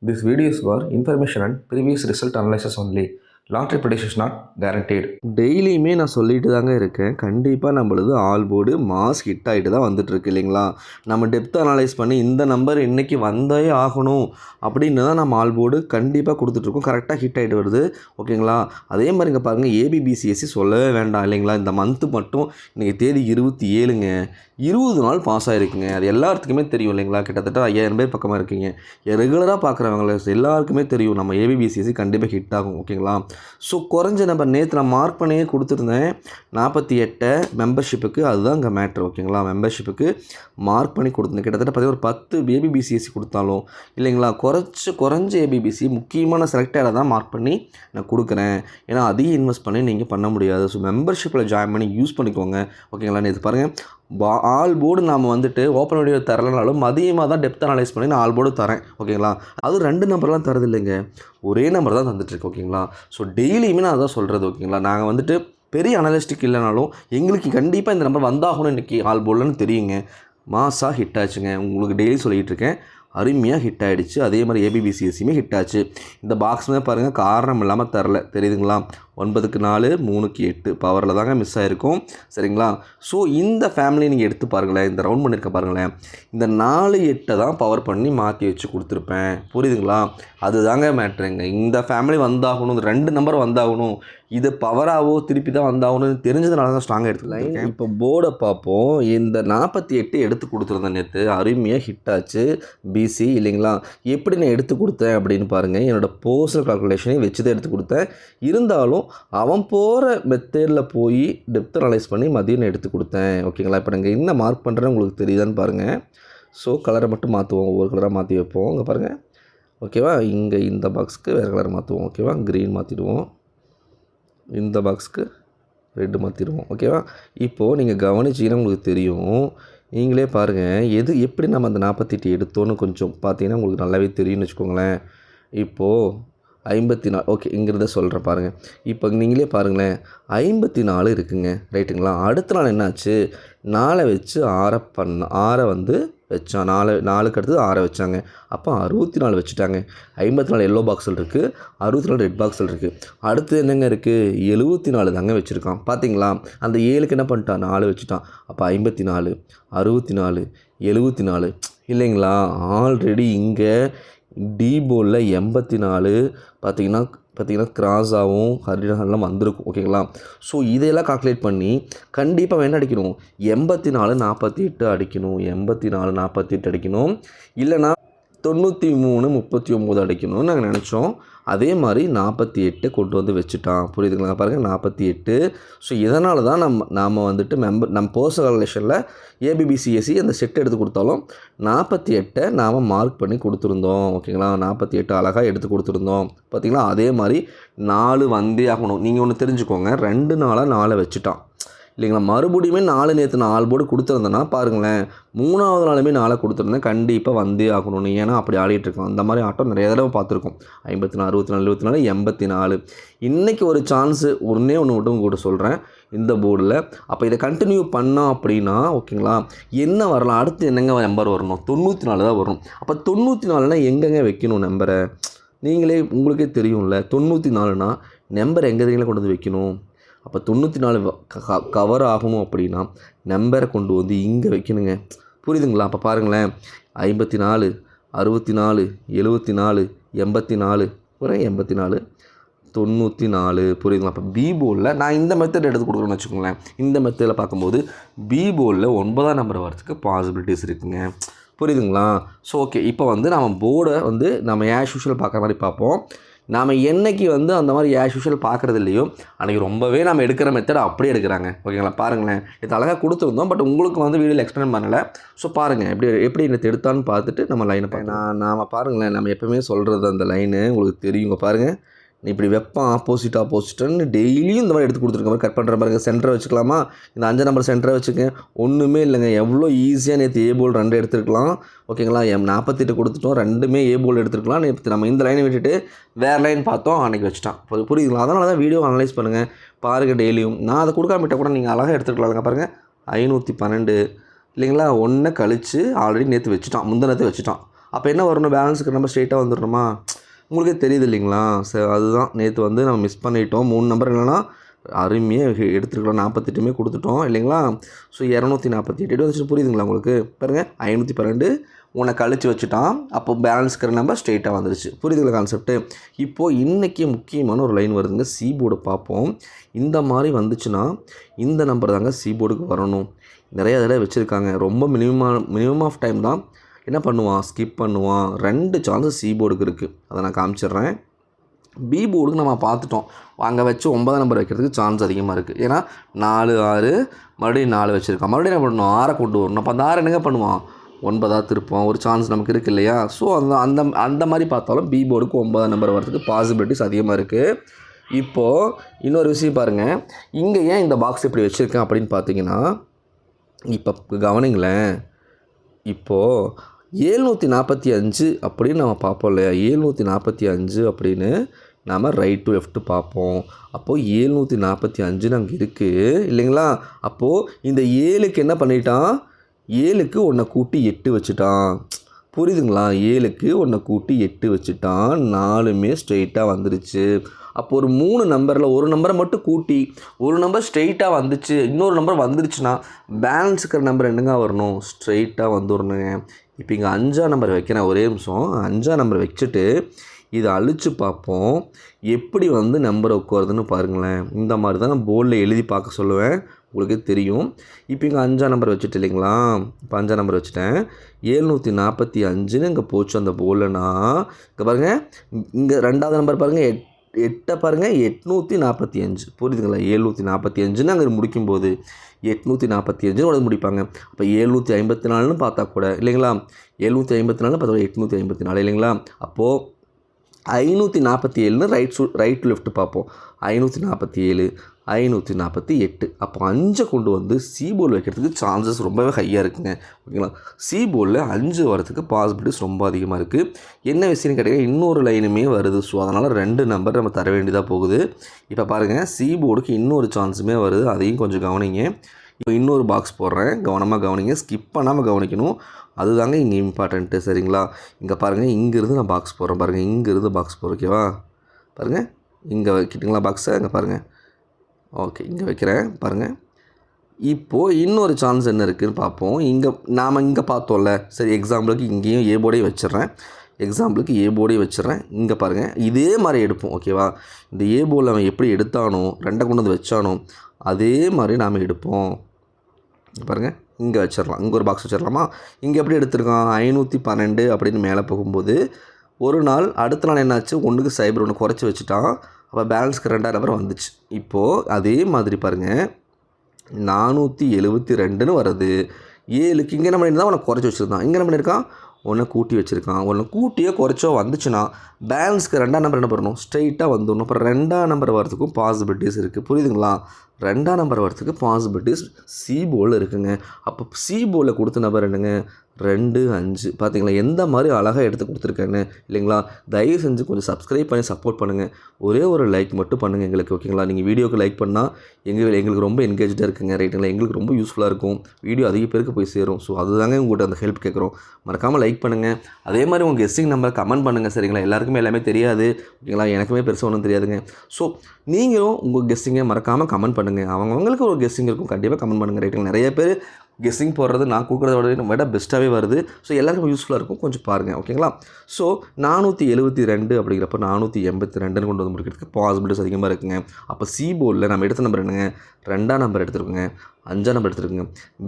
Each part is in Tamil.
This video is for information and previous result analysis only. Lottery prediction is not guaranteed. டெய்லியுமே நான் சொல்லிட்டு தாங்க இருக்கேன். கண்டிப்பாக நம்மளது ஆல் போர்டு மாஸ் ஹிட் ஆகிட்டு தான் வந்துட்டுருக்கு இல்லைங்களா? நம்ம டெப்த் அனலைஸ் பண்ணி இந்த நம்பர் இன்றைக்கி வந்தே ஆகணும் அப்படின்னு தான் நம்ம ஆல் போர்டு கண்டிப்பாக கொடுத்துட்ருக்கோம். கரெக்டாக ஹிட் ஆகிட்டு வருது ஓகேங்களா? அதே மாதிரி இங்கே பாருங்கள், ஏபிபிசிஎஸ்சி சொல்லவே வேண்டாம் இல்லைங்களா? இந்த மந்த்து மட்டும் இன்றைக்கி தேதி 27ங்க, 20 நாள் பாஸ் ஆகிருக்குங்க. அது எல்லாத்துக்குமே தெரியும் இல்லைங்களா? கிட்டத்தட்ட 5000 பேர் பக்கமாக இருக்கீங்க. ரெகுலராக பார்க்குறவங்கள எல்லாருக்குமே தெரியும் நம்ம ஏபிபிசிஎஸ்சி கண்டிப்பாக ஹிட் ஆகும் ஓகேங்களா? ஸோ குறைஞ்ச நம்பர் நேற்று நான் மார்க் பண்ணியே கொடுத்துருந்தேன் 48 மெம்பர்ஷிப்புக்கு. அதுதான் இங்கே மேட்ரு ஓகேங்களா? மெம்பர்ஷிப்புக்கு மார்க் பண்ணி கொடுத்துருந்தேன். கிட்டத்தட்ட பார்த்தீங்கன்னா ஒரு 10 ஏபிபிசிஎஸ்சி கொடுத்தாலும் இல்லைங்களா, குறைஞ்ச ஏபிபிசி முக்கியமான செலக்டரை தான் மார்க் பண்ணி நான் கொடுக்குறேன். ஏன்னா அதிகம் இன்வெஸ்ட் பண்ணி நீங்கள் பண்ண முடியாது. ஸோ மெம்பர்ஷிப்பில் ஜாயின் பண்ணி யூஸ் பண்ணிக்கோங்க ஓகேங்களா? நேற்று பாருங்கள், ஆல் போர்டு நாம் வந்துட்டு ஓப்பன் வீடியோ தரலனாலும் மதியமாக தான் டெப்த் அனலைஸ் பண்ணி நான் ஆல் போர்டு தரேன் ஓகேங்களா? அது 2 நம்பர்லாம் தரது இல்லைங்க, ஒரே நம்பர் தான் தந்துட்டுருக்கு ஓகேங்களா? ஸோ டெய்லியுமே நான் அதான் சொல்கிறது ஓகேங்களா? நாங்கள் வந்துட்டு பெரிய அனலிஸ்டிக் இல்லைனாலும் எங்களுக்கு கண்டிப்பாக இந்த நம்பர் வந்தாகணும் இன்றைக்கி ஆல் போர்டுன்னு தெரியுங்க. மாசாக ஹிட் ஆச்சுங்க. உங்களுக்கு டெய்லி சொல்லிகிட்டு இருக்கேன், அருமையாக ஹிட் ஆகிடுச்சு. அதே மாதிரி ஏபிபிசிஎஸ்சியுமே ஹிட் ஆச்சு. இந்த பாக்ஸுமே பாருங்கள், காரணம் இல்லாமல் தரல தெரியுதுங்களா? 9க்கு 4 3க்கு 8 பவரில் தாங்க மிஸ் ஆகிருக்கும் சரிங்களா? ஸோ இந்த ஃபேமிலி நீங்கள் எடுத்து பாருங்களேன், இந்த ரவுண்ட் பண்ணியிருக்க பாருங்களேன், இந்த 4 8 தான் பவர் பண்ணி மாற்றி வச்சு கொடுத்துருப்பேன். புரியுதுங்களா? அதுதாங்க மேட்ருங்க. இந்த ஃபேமிலி வந்தாகணும், 2 நம்பர் வந்தாகணும், இது பவராகவோ திருப்பி தான் வந்தாகணும்னு தெரிஞ்சதுனால தான் ஸ்ட்ராங்காக எடுத்துக்கலாம். இப்போ போர்டை பார்ப்போம். இந்த 48 எடுத்து கொடுத்துருந்தேன் நேற்று, அருமையாக ஹிட் ஆச்சு பிசி இல்லைங்களா? எப்படி நான் எடுத்து கொடுத்தேன் அப்படின்னு பாருங்கள். என்னோடய போஸ்டல் கால்குலேஷனையும் வச்சு தான் எடுத்து கொடுத்தேன். இருந்தாலும் அவன் போகிற மெத்தேடில் போய் டெப்த் அனலைஸ் பண்ணி மதியம் எடுத்து கொடுத்தேன் ஓகேங்களா? இப்போ நாங்கள் என்ன மார்க் பண்ணுறேன்னு உங்களுக்கு தெரியுதான்னு பாருங்கள். ஸோ கலரை மட்டும் மாற்றுவோம், ஒவ்வொரு கலராக மாற்றி வைப்போம். இங்கே பாருங்கள் ஓகேவா? இங்கே இந்த பாக்ஸுக்கு வேறு கலர் மாற்றுவோம் ஓகேவா? க்ரீன் மாற்றிடுவோம். இந்த பாக்ஸுக்கு ரெட்டு மாற்றிடுவோம் ஓகேவா? இப்போது நீங்கள் கவனிச்சிங்கன்னா உங்களுக்கு தெரியும். நீங்களே பாருங்கள், எப்படி நம்ம அந்த 48 எடுத்தோன்னு கொஞ்சம் பார்த்தீங்கன்னா உங்களுக்கு நல்லாவே தெரியும்னு வச்சுக்கோங்களேன். இப்போது 54 ஓகே, இங்கிறத சொல்கிறேன் பாருங்கள். இப்போ நீங்களே பாருங்களேன், 54 இருக்குங்க ரைட்டுங்களா? அடுத்த நாள் என்னாச்சு, 4 வச்சு 6 வந்து வச்சான். 4க்கு அடுத்தது 6 வச்சாங்க. அப்போ 64 வச்சுட்டாங்க. 54 எல்லோ பாக்ஸில் இருக்குது, 64 ரெட் பாக்ஸில் இருக்குது. அடுத்து என்னங்க இருக்குது, 74 தாங்க வச்சுருக்கான். பார்த்தீங்களா? அந்த 7க்கு என்ன பண்ணிட்டான், 4 வச்சுட்டான். அப்போ 54 64 74 இல்லைங்களா? ஆல்ரெடி இங்கே டி போர்டில் 84 பார்த்தீங்கன்னா கிராஸாகவும் ஹரிடன்லாம் வந்திருக்கும் ஓகேங்களா? ஸோ இதையெல்லாம் கால்குலேட் பண்ணி கண்டிப்பாக என்ன அடிக்கணும், 84 48 அடிக்கணும். 84 48 அடிக்கணும். இல்லைனா 93 39 அடிக்கணும்னு நாங்கள் நினச்சோம். அதே மாதிரி 48 கொண்டு வந்து வச்சுட்டான். புரியுதுங்களா? பாருங்கள் 48. ஸோ இதனால தான் நாம் வந்துட்டு நம்ம பர்சனல் கால்குலேஷனில் ஏபிபிசிஎஸ்சி அந்த செட் எடுத்து கொடுத்தாலும் 48 நாம் மார்க் பண்ணி கொடுத்துருந்தோம் ஓகேங்களா? 48 அழகாக எடுத்து கொடுத்துருந்தோம் பார்த்திங்களா? அதே மாதிரி 4 வந்தே ஆகணும். நீங்கள் ஒன்று தெரிஞ்சுக்கோங்க, 2 நாளாக 4 வச்சுட்டான் இல்லைங்களா? மறுபடியுமே 4 நேற்று நான் ஆல் போர்டு கொடுத்துருந்தேன்னா பாருங்களேன், 3வது நாளுமே 4 கொடுத்துருந்தேன், கண்டிப்பாக வந்தே ஆகணும்னு. ஏன்னா அப்படி ஆடிட்டுருக்கோம். அந்த மாதிரி ஆட்டம் நிறைய தடவை பார்த்துருக்கோம். 54 64 74 84. இன்றைக்கி ஒரு சான்ஸு ஒன்று மட்டும் கூட சொல்கிறேன் இந்த போர்டில். அப்போ இதை கண்டினியூ பண்ணோம் அப்படின்னா ஓகேங்களா, என்ன வரலாம், அடுத்து என்னங்க நம்பர் வரணும், 94 தான் வரும். அப்போ 94னா எங்கெங்க வைக்கணும் நம்பரை, நீங்களே உங்களுக்கே தெரியும்ல. 94னா நம்பர் எங்கே கொண்டு வந்து வைக்கணும். அப்போ 94 கவர் ஆகணும் அப்படின்னா நம்பரை கொண்டு வந்து இங்கே வைக்கணுங்க. புரியுதுங்களா? அப்போ பாருங்களேன், 54 64 74 84 ஒரு 84 94 புரியுதுங்களா? அப்போ பி போர்டில் நான் இந்த மெத்தட் எடுத்து கொடுக்குறேன்னு வச்சுக்கோங்களேன். இந்த மெத்தடில் பார்க்கும்போது பி போர்டில் 9ஆம் நம்பர் வரதுக்கு பாசிபிலிட்டிஸ் இருக்குங்க. புரியுதுங்களா? ஸோ ஓகே, இப்போ வந்து நம்ம போர்டை வந்து நம்ம ஆஸ் யூஷுவல் பார்க்குற மாதிரி பார்ப்போம். நாம் என்றைக்கு வந்து அந்த மாதிரி ஆஸ் யூஷுவல் பார்க்குறது இல்லையோ அன்றைக்கி ரொம்பவே நம்ம எடுக்கிற மெத்தடை அப்படியே எடுக்கிறாங்க ஓகேங்களா? பாருங்களேன், இது அழகாக கொடுத்துருந்தோம், பட் உங்களுக்கு வந்து வீடியோவில் எக்ஸ்பிளைன் பண்ணலை. ஸோ பாருங்கள் எப்படி இந்த எடுத்தான்னு பார்த்துட்டு நம்ம லைனை நாம் பாருங்களேன், நம்ம எப்போவுமே சொல்கிறது அந்த லைனு உங்களுக்கு தெரியுங்க. பாருங்கள், நீ இப்படி வெப்பம் ஆப்போசிட்டுன்னு டெய்லியும் இந்த மாதிரி எடுத்து கொடுத்துருக்க மாதிரி கட் பண்ணுற மாதிரி சென்டரை வச்சுக்கலாமா, இந்த 5 நம்பர் சென்டரை வச்சுக்க. ஒன்றுமே இல்லைங்க, எவ்வளோ ஈஸியாக நேற்று ஏ போல் 2 எடுத்துருக்கலாம் ஓகேங்களா? 48 கொடுத்துட்டோம், 2மே ஏ போல் எடுத்துருக்கலாம். நேற்று நம்ம இந்த லைனை விட்டுட்டு வேறு லைன் பார்த்தோம், அன்றைக்கி வச்சுட்டான். புரியுதுங்களா? அதனால தான் வீடியோ அனலைஸ் பண்ணுங்கள் பாருங்கள் டெய்லியும். நான் அதை கொடுக்காம கூட நீங்கள் அழகாக எடுத்துருக்கலாங்க. பாருங்கள் 512 இல்லைங்களா? 1 கழித்து ஆல்ரெடி நேற்று வச்சுட்டான், முந்தினத்தை வச்சுட்டான். அப்போ என்ன வரணும், பேலன்ஸுக்கு நம்ம ஸ்ட்ரெயிட்டாக வந்துடணுமா? உங்களுக்கே தெரியுது இல்லைங்களா? அதுதான் நேற்று வந்து நம்ம மிஸ் பண்ணிட்டோம். 3 நம்பர் இல்லைன்னா அருமையாக எடுத்துருக்கலாம். 48மே கொடுத்துட்டோம் இல்லைங்களா? ஸோ 248 வந்துச்சு. புரியுதுங்களா உங்களுக்கு? பாருங்கள் 512 உன்னை கழிச்சு வச்சுட்டான். அப்போ பேலன்ஸ் இருக்கிற நம்பர் ஸ்ட்ரெயிட்டாக வந்துருச்சு. புரியுதுங்களா கான்செப்ட்டு? இப்போது இன்றைக்கி முக்கியமான ஒரு லைன் வருதுங்க. சி போர்டு பார்ப்போம். இந்த மாதிரி வந்துச்சுன்னா இந்த நம்பர் தாங்க சி போர்டுக்கு வரணும். நிறைய தடவை வச்சுருக்காங்க. ரொம்ப மினிமம் ஆஃப் டைம் தான் என்ன பண்ணுவான், ஸ்கிப் பண்ணுவான். 2 சான்சஸ் சி போர்டுக்கு இருக்குது. அதை நான் காமிச்சிட்றேன். பி போர்டுக்கு நம்ம பார்த்துட்டோம். அங்கே வச்சு 9 நம்பர் வைக்கிறதுக்கு சான்ஸ் அதிகமாக இருக்குது. ஏன்னா 4 6 மறுபடியும் 4 வச்சுருக்கான். மறுபடியும் என்ன பண்ணணும், 6 கொண்டு வரணும். அப்போ அந்த 6 என்னங்க பண்ணுவான், 9 திருப்போம். ஒரு சான்ஸ் நமக்கு இருக்குது இல்லையா? ஸோ அந்த மாதிரி பார்த்தாலும் பி போர்டுக்கு 9 நம்பர் வரதுக்கு பாசிபிலிட்டிஸ் அதிகமாக இருக்குது. இப்போது இன்னொரு விஷயம் பாருங்கள். இங்கே ஏன் இந்த பாக்ஸ் இப்படி வச்சுருக்கேன் அப்படின்னு பார்த்தீங்கன்னா, இப்போ கவனிங்களேன். இப்போது 745 அப்படின்னு நம்ம பார்ப்போம் இல்லையா? 745 அப்படின்னு நாம் ரைட் டு லெஃப்ட் பார்ப்போம். அப்போது 745 அங்கே இருக்குது இல்லைங்களா? அப்போது இந்த 7க்கு என்ன பண்ணிட்டான், 7க்கு 1 கூட்டி 8 வச்சுட்டான். புரியுதுங்களா? 7க்கு 1 கூட்டி 8 வச்சுட்டான். 4மே ஸ்ட்ரெயிட்டாக வந்துருச்சு. அப்போ ஒரு 3 நம்பரில் ஒரு நம்பரை மட்டும் கூட்டி ஒரு நம்பர் ஸ்ட்ரெயிட்டாக வந்துச்சு, இன்னொரு நம்பர் வந்துருச்சுன்னா பேலன்ஸ் இருக்கிற நம்பர் என்னங்க வரணும், ஸ்ட்ரெயிட்டாக வந்துடணுங்க. இப்போ இங்கே 5ஆம் நம்பர் வைக்கிறேன். ஒரே நிமிஷம். 5ஆம் நம்பர் வச்சுட்டு இதை அழித்து பார்ப்போம். எப்படி வந்து நம்பர் உட்காருதுன்னு பாருங்களேன். இந்த மாதிரி தான் நான் போர்டில் எழுதி பார்க்க சொல்லுவேன். உங்களுக்கே தெரியும். இப்போ இங்கே 5ஆம் நம்பர் வச்சுட்டு இல்லைங்களா? இப்போ 5ஆம் நம்பர் வச்சுட்டேன். 745ன்னு இங்கே போச்சு அந்த போர்டில்னா. இங்கே பாருங்கள், இங்கே 2வது நம்பர் பாருங்கள், 8 பாருங்கள், 845. புரியுதுங்களா? 745ன்னு அங்கே முடிக்கும்போது 845ன்னு உடனே முடிப்பாங்க. அப்போ 754ன்னு பார்த்தா கூட இல்லைங்களா? 754 பார்த்தா 854 இல்லைங்களா? அப்போது 547ன்னு ரைட் டு லெஃப்ட் பார்ப்போம். 547 548. அப்போ 5 கொண்டு வந்து சி போர்டில் வைக்கிறதுக்கு சான்சஸ் ரொம்பவே ஹையாக இருக்குங்க. ஓகேங்களா? சி போர்டில் 5 வரதுக்கு பாசிபிலிட்டிஸ் ரொம்ப அதிகமாக இருக்குது. என்ன விஷயம்னு கேட்டிங்கன்னா, இன்னொரு லைனுமே வருது. ஸோ அதனால் 2 நம்பர் நம்ம தர வேண்டியதாக போகுது. இப்போ பாருங்கள், சி போர்டுக்கு இன்னொரு சான்ஸுமே வருது. அதையும் கொஞ்சம் கவனிங்க. இப்போ இன்னொரு பாக்ஸ் போடுறேன், கவனமாக கவனிங்க. ஸ்கிப் பண்ணாமல் கவனிக்கணும். அதுதாங்க இங்கே இம்பார்ட்டண்ட்டு. சரிங்களா? இங்கே பாருங்கள், இங்கேருந்து நான் பாக்ஸ் போடுறேன். பாருங்கள், இங்கேருந்து பாக்ஸ் போடுறேன். ஓகேவா? பாருங்கள், இங்கே வைக்கிட்டிங்களா பாக்ஸை? இங்கே பாருங்கள். ஓகே, இங்கே வைக்கிறேன் பாருங்கள். இப்போது இன்னொரு சான்ஸ் என்ன இருக்குதுன்னு பார்ப்போம். நாம் இங்கே பார்த்தோம்ல. சரி, எக்ஸாம்பிளுக்கு இங்கேயும் ஏ போர்டையும் வச்சிடுறேன். இங்கே பாருங்கள், இதே மாதிரி எடுப்போம். ஓகேவா? இந்த ஏ போர்டில் அவன் எப்படி எடுத்தானோ, 2 கொண்டு வந்து வச்சானோ அதே மாதிரி நாம் எடுப்போம். பாருங்கள், இங்கே வச்சிடலாம். இங்கே ஒரு பாக்ஸ் வச்சிடலாமா? இங்கே எப்படி எடுத்திருக்கான், 512 அப்படின்னு மேலே போகும்போது ஒரு நாள் அடுத்த நாள் என்னாச்சு, 1க்கு சைபர் 1 குறைச்சி வச்சுட்டான். அப்போ பேலன்ஸ்க்கு 2ஆம் நம்பர் வந்துச்சு. இப்போது அதே மாதிரி பாருங்கள், 472ன்னு வருது. 7க்கு இங்கே என்ன பண்ணியிருந்தான், அவனை குறைச்சி வச்சுருந்தான். இங்கே என்ன பண்ணியிருக்கான், 1 கூட்டி வச்சுருக்கான். 1 கூட்டியோ குறைச்சோ வந்துச்சுன்னா பேலன்ஸ்க்கு 2ஆம் நம்பர் என்ன பண்ணணும், ஸ்ட்ரெயிட்டாக வந்துடணும். அப்புறம் 2ஆம் நம்பர் வரதுக்கும் பாசிபிலிட்டிஸ் இருக்குது. புரியுதுங்களா? 2ஆம் நம்பர் வரதுக்கு பாசிபிலிட்டிஸ் சி போர்டில் இருக்குங்க. அப்போ சி போர்டில் கொடுத்த நம்பர் என்னங்க, 2 5. பார்த்தீங்களா எந்த மாதிரி அழகாக எடுத்து கொடுத்துருக்கேன்னு இல்லைங்களா? தயவு செஞ்சு கொஞ்சம் சப்ஸ்கிரைப் பண்ணி சப்போர்ட் பண்ணுங்கள். ஒரே ஒரு லைக் மட்டும் பண்ணுங்கள் எங்களுக்கு. ஓகேங்களா? நீங்கள் வீடியோக்கு லைக் பண்ணால் எங்களுக்கு ரொம்ப என்கேஜாக இருக்குங்க. ரைட்டுங்களா? எங்களுக்கு ரொம்ப யூஸ்ஃபுல்லாக இருக்கும். வீடியோ அதிக பேருக்கு போய் சேரும். ஸோ அதுதாங்க உங்கள்கிட்ட அந்த ஹெல்ப் கேட்குறோம். மறக்காமல் லைக் பண்ணுங்கள். அதே மாதிரி உங்கள் கெஸ்டிங் நம்பர் கமெண்ட் பண்ணுங்கள். சரிங்களா? எல்லாருக்குமே எல்லாமே தெரியாது. ஓகேங்களா? எனக்குமே பெருசாக ஒன்றும் தெரியாதுங்க. ஸோ நீங்களும் உங்கள் கெஸ்டிங்கை மறக்காமல் கமெண்ட் பண்ணுங்கள். அவங்களுக்கு ஒரு கெஸ்டிங் இருக்கும், கண்டிப்பாக கமெண்ட் பண்ணுங்கள். ரைட்டுங்களா? நிறைய பேர் கெஸ்ஸிங் போடுறது நான் கொடுக்குறத விட பெஸ்ட்டாகவே வருது. ஸோ எல்லாருக்கும் யூஸ்ஃபுல்லாக இருக்கும். கொஞ்சம் பாருங்கள். ஓகேங்களா? ஸோ 472 அப்படிங்கிறப்ப 482ன்னு கொண்டு வந்து முடிக்கிறதுக்கு பாசிபிலிட்டிஸ் அதிகமாக இருக்குங்க. அப்போ சி போர்டில் நம்ம எடுத்த நம்பர் என்னங்க, 2ஆம் நம்பர் எடுத்துருக்குங்க, 5ஆம் நம்பர் எடுத்துருக்குங்க.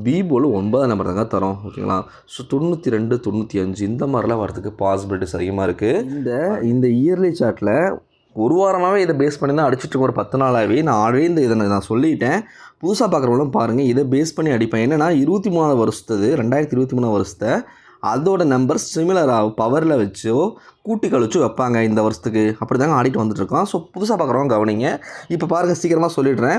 பி போர்டில் 9ஆம் நம்பர் தாங்க தரோம். ஓகேங்களா? ஸோ 92 95 இந்த மாதிரிலாம் வரதுக்கு பாசிபிலிட்டிஸ் அதிகமாக இருக்குது. இந்த இயர்லி சார்ட்டில் ஒரு வாரமாகவே இதை பேஸ் பண்ணி தான் அடிச்சிட்ருக்கோம். ஒரு 10 நாளாகவே நான் ஆல்ரெடி இதை நான் சொல்லிட்டேன். புதுசாக பார்க்குறவங்களும் பாருங்கள், இதை பேஸ் பண்ணி அடிப்பேன். என்னென்னா 23 வருஷத்து 2023 வருஷத்தை அதோட நம்பர் சிமிலராக பவரில் வச்சோ கூட்டி கழிச்சோ வைப்பாங்க இந்த வருஷத்துக்கு. அப்படி தாங்க ஆடிட்டு வந்துட்டுருக்கோம். ஸோ புதுசாக பார்க்குறவங்க கவனிங்க. இப்போ பாருங்கள், சீக்கிரமாக சொல்லிடுறேன்.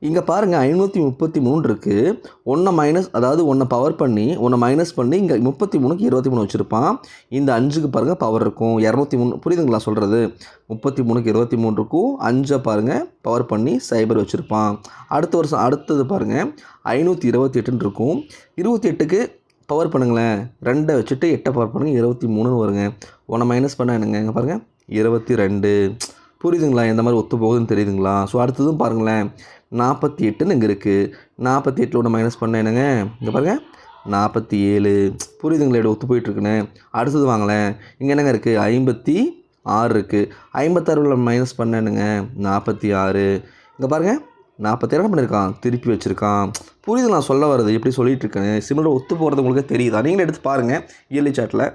இங்கே பாருங்கள் 533 இருக்குது. 1 பவர் பண்ணி 1 மைனஸ் பண்ணி இங்கே 33க்கு 23 வச்சுருப்பான். இந்த 5க்கு பாருங்கள் பவர் இருக்கும் 203. புரியுதுங்களா சொல்கிறது? 33க்கு 23 இருக்கும். 5 பாருங்கள் பவர் பண்ணி சைபர் வச்சுருப்பான். அடுத்த வருஷம் அடுத்தது பாருங்கள் 528 இருக்கும். 28க்கு பவர் பண்ணுங்களேன். 2 வச்சுட்டு 8 பவர் பண்ணுங்கள், 23ன்னு வருங்க. 1 மைனஸ் பண்ணால் என்னங்க, இங்கே பாருங்கள் 22. புரியுதுங்களா? எந்த மாதிரி ஒத்து போகுதுன்னு தெரியுதுங்களா? ஸோ அடுத்ததும் பாருங்களேன், 48ன்னு இங்கே இருக்குது. 48ல் 1 மைனஸ் பண்ணால் என்னங்க, இங்கே பாருங்கள் 47. புரியுதுங்களா எப்படி ஒத்து போயிட்டுருக்குன்னு? அடுத்தது வாங்களேன், இங்கே என்னங்க இருக்குது, 56 இருக்குது. 56ல் மைனஸ் பண்ண என்னங்க, 46. இங்கே பாருங்கள் 47 என்ன பண்ணியிருக்கான், திருப்பி வச்சுருக்கான். புரியுது நான் சொல்ல வர்றது எப்படி சொல்லிகிட்டு இருக்கேன்னு? சிமிலர் ஒத்து போகிறது உங்களுக்கு தெரியுதா? நீங்களே எடுத்து பாருங்கள் இயர்லி சார்ட்டில்.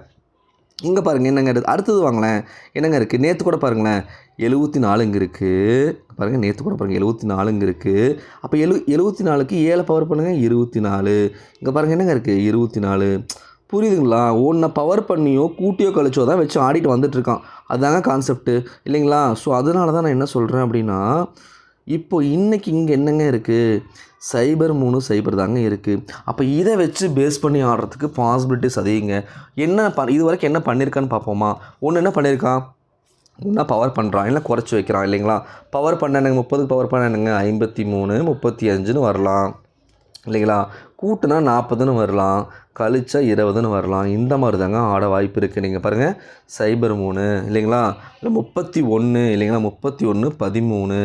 இங்கே பாருங்கள் என்னங்க அடுத்தது வாங்களேன், என்னங்க இருக்குது, நேற்று கூட பாருங்களேன் 74 இங்கே இருக்குது. பாருங்கள் நேற்று கூட பாருங்கள் 74 இங்கே இருக்குது. அப்போ 74க்கு 7 பவர் பண்ணுங்கள், 24. இங்கே பாருங்கள் என்னங்க இருக்குது, 24. புரியுதுங்களா? ஒன்றை பவர் பண்ணியோ கூட்டியோ கழிச்சோ தான் வச்சு ஆடிட்டு வந்துட்டுருக்கான். அதுதாங்க கான்செப்ட்டு இல்லைங்களா? ஸோ அதனால தான் நான் என்ன சொல்கிறேன் அப்படின்னா, இப்போ இன்றைக்கி இங்கே என்னங்க இருக்குது, 0.3 தாங்க இருக்குது. அப்போ இதை வச்சு பேஸ் பண்ணி ஆடுறதுக்கு பாசிபிலிட்டிஸ் அதிகங்க. என்ன இது வரைக்கும் என்ன பண்ணியிருக்கான்னு பார்ப்போமா? ஒன்று என்ன பண்ணியிருக்கான், ஒன்றா பவர் பண்ணுறான், இல்லை குறைச்சி வைக்கிறான் இல்லைங்களா? பவர் பண்ண எனக்கு 30க்கு பவர் பண்ண என்னங்க 53, 35ன்னு வரலாம் இல்லைங்களா? கூட்டுனா 40ன்னு வரலாம், கழிச்சா 20ன்னு வரலாம். இந்த மாதிரி தாங்க ஆட வாய்ப்பு இருக்குது. நீங்கள் பாருங்கள் 0.3 இல்லைங்களா, இல்லை 31 இல்லைங்களா, 31, 13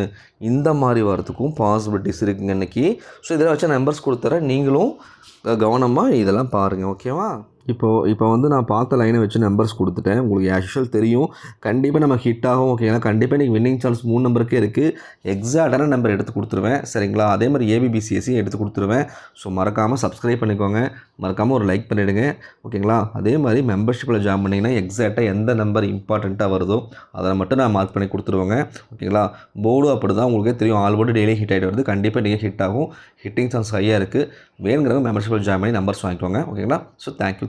இந்த மாதிரி வரதுக்கும் பாசிபிலிட்டிஸ் இருக்குங்க இன்றைக்கி. ஸோ இதில் வச்ச நம்பர்ஸ் கொடுத்துறேன், நீங்களும் கவனமாக இதெல்லாம் பாருங்கள். ஓகேவா? இப்போ வந்து நான் பார்த்த லைனை வச்சு நம்பர்ஸ் கொடுத்துட்டேன். உங்களுக்கு ஆக்சுவல் தெரியும் கண்டிப்பாக நம்ம ஹிட் ஆகும். ஓகேங்களா? கண்டிப்பாக நீங்கள் வின்னிங் சான்ஸ் 3 நம்பருக்கே இருக்குது. எக்ஸாக்டான நம்பர் எடுத்து கொடுத்துருவேன் சரிங்களா? அதே மாதிரி ஏபிபிசிஎஸ்சி எடுத்து கொடுத்துருவேன். ஸோ மறக்காமல் சப்ஸ்கிரைப் பண்ணிக்கோங்க, மறக்காமல் ஒரு லைக் பண்ணிவிடுங்க. ஓகேங்களா? அதே மாதிரி மெம்பர்ஷிப்பில் ஜாயின் பண்ணிங்கன்னா எக்ஸாக்டாக எந்த நம்பர் இம்பார்ட்டண்ட்டாக வருதோ அதை மட்டும் நான் மார்க் பண்ணி கொடுத்துருவேங்க. ஓகேங்களா? போர்டு அப்படி தான் உங்களுக்கே தெரியும், ஆல் போர்டு டெய்லி ஹிட் ஆகிட்டு வருது. கண்டிப்பாக நீங்கள் ஹிட் ஆகும், ஹிட்டிங் சான்ஸ் ஹையாக இருக்குது. வேணுங்கிறவங்க மெம்பர்ஷிப்பில் ஜாயின் பண்ணி நம்பர்ஸ் வாங்கிக்கோங்க. ஓகேங்களா? So thank you.